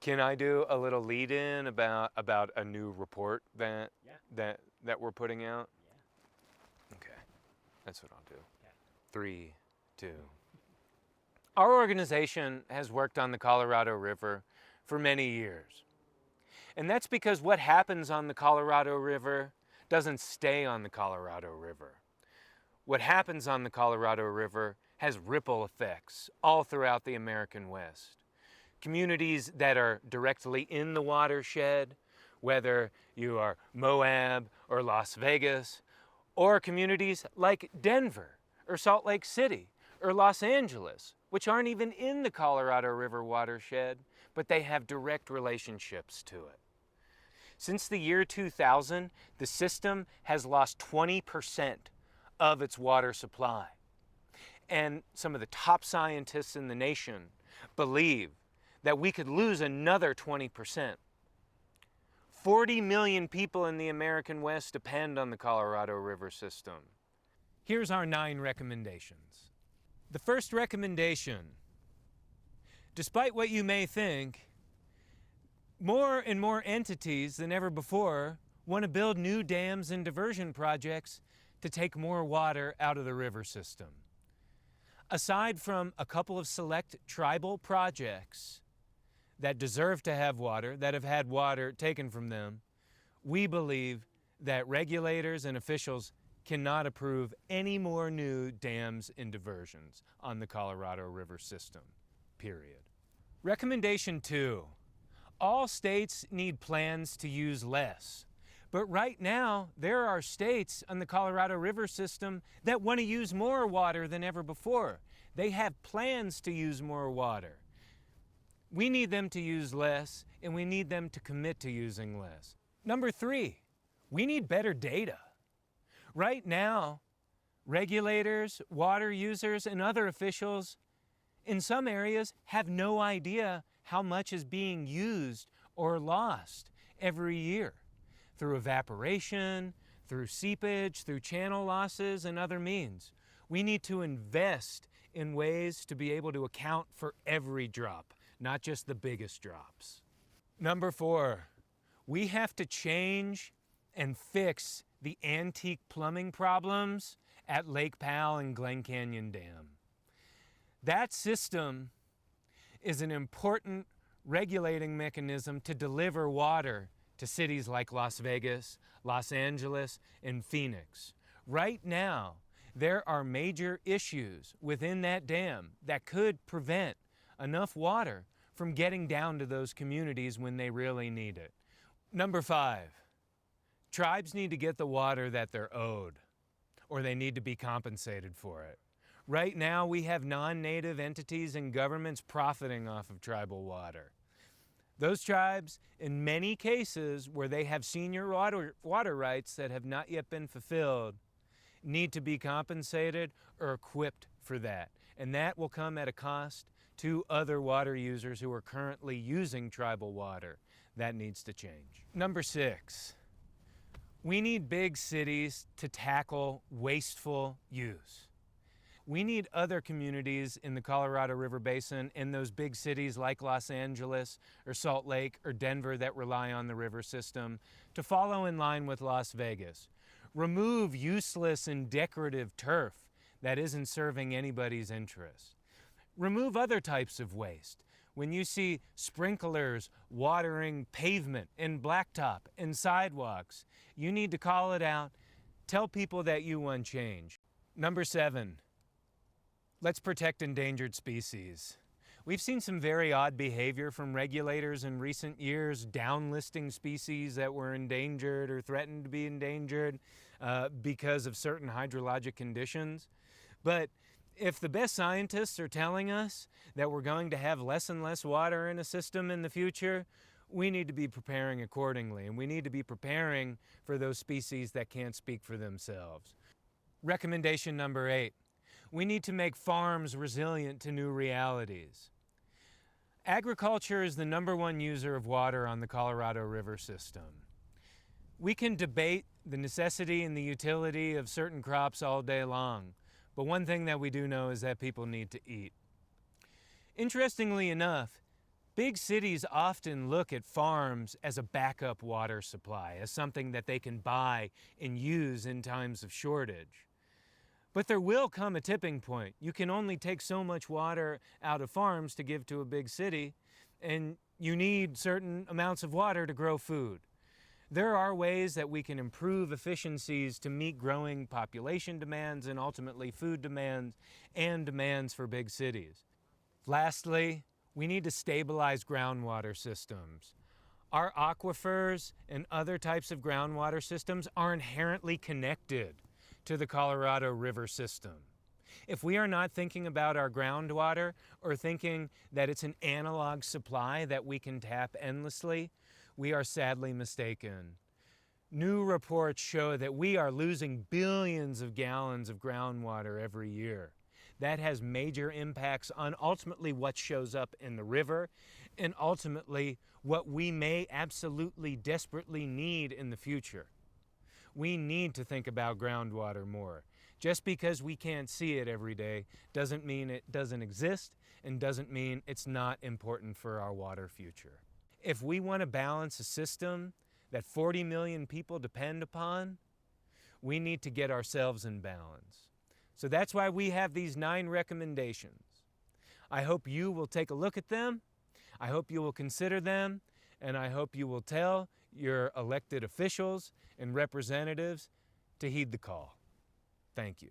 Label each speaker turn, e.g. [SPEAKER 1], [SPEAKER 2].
[SPEAKER 1] Can I do a little lead in about a new report
[SPEAKER 2] Yeah.
[SPEAKER 1] that we're putting out?
[SPEAKER 2] Yeah.
[SPEAKER 1] Okay, that's what I'll do.
[SPEAKER 2] Okay.
[SPEAKER 1] 3, 2. Our organization has worked on the Colorado River for many years. And that's because what happens on the Colorado River doesn't stay on the Colorado River. What happens on the Colorado River has ripple effects all throughout the American West. Communities that are directly in the watershed, whether you are Moab or Las Vegas, or communities like Denver or Salt Lake City or Los Angeles, which aren't even in the Colorado River watershed, but they have direct relationships to it. Since the year 2000, the system has lost 20% of its water supply. And some of the top scientists in the nation believe that we could lose another 20%. 40 million people in the American West depend on the Colorado River system. Here's our 9 recommendations. The first recommendation: despite what you may think, more and more entities than ever before want to build new dams and diversion projects to take more water out of the river system. Aside from a couple of select tribal projects that deserve to have water, that have had water taken from them, we believe that regulators and officials cannot approve any more new dams and diversions on the Colorado River system, period. Recommendation 2. All states need plans to use less. But right now, there are states on the Colorado River system that want to use more water than ever before. They have plans to use more water. We need them to use less, and we need them to commit to using less. Number 3, we need better data. Right now, regulators, water users, and other officials in some areas have no idea how much is being used or lost every year through evaporation, through seepage, through channel losses, and other means. We need to invest in ways to be able to account for every drop, not just the biggest drops. Number 4, we have to change and fix the antique plumbing problems at Lake Powell and Glen Canyon Dam. That system is an important regulating mechanism to deliver water to cities like Las Vegas, Los Angeles, and Phoenix. Right now, there are major issues within that dam that could prevent enough water from getting down to those communities when they really need it. Number 5, tribes need to get the water that they're owed, or they need to be compensated for it. Right now, we have non-native entities and governments profiting off of tribal water. Those tribes, in many cases where they have senior water rights that have not yet been fulfilled, need to be compensated or equipped for that. And that will come at a cost to other water users who are currently using tribal water. That needs to change. Number 6, we need big cities to tackle wasteful use. We need other communities in the Colorado River Basin in those big cities like Los Angeles or Salt Lake or Denver that rely on the river system to follow in line with Las Vegas. Remove useless and decorative turf that isn't serving anybody's interest. Remove other types of waste. When you see sprinklers watering pavement and blacktop and sidewalks, you need to call it out. Tell people that you want change. Number 7, let's protect endangered species. We've seen some very odd behavior from regulators in recent years, downlisting species that were endangered or threatened to be endangered because of certain hydrologic conditions. But if the best scientists are telling us that we're going to have less and less water in a system in the future, we need to be preparing accordingly, and we need to be preparing for those species that can't speak for themselves. Recommendation number 8, we need to make farms resilient to new realities. Agriculture is the #1 user of water on the Colorado River system. We can debate the necessity and the utility of certain crops all day long, but one thing that we do know is that people need to eat. Interestingly enough, Big cities often look at farms as a backup water supply, as something that they can buy and use in times of shortage. But there will come a tipping point. You can only take so much water out of farms to give to a big city, and you need certain amounts of water to grow food. There are ways that we can improve efficiencies to meet growing population demands and ultimately food demands and demands for big cities. Lastly, we need to stabilize groundwater systems. Our aquifers and other types of groundwater systems are inherently connected to the Colorado River system. If we are not thinking about our groundwater or thinking that it's an analog supply that we can tap endlessly, we are sadly mistaken. New reports show that we are losing billions of gallons of groundwater every year. That has major impacts on ultimately what shows up in the river and ultimately what we may absolutely desperately need in the future. We need to think about groundwater more. Just because we can't see it every day doesn't mean it doesn't exist and doesn't mean it's not important for our water future. If we want to balance a system that 40 million people depend upon, we need to get ourselves in balance. So that's why we have these 9 recommendations. I hope you will take a look at them. I hope you will consider them. And I hope you will tell your elected officials and representatives to heed the call. Thank you.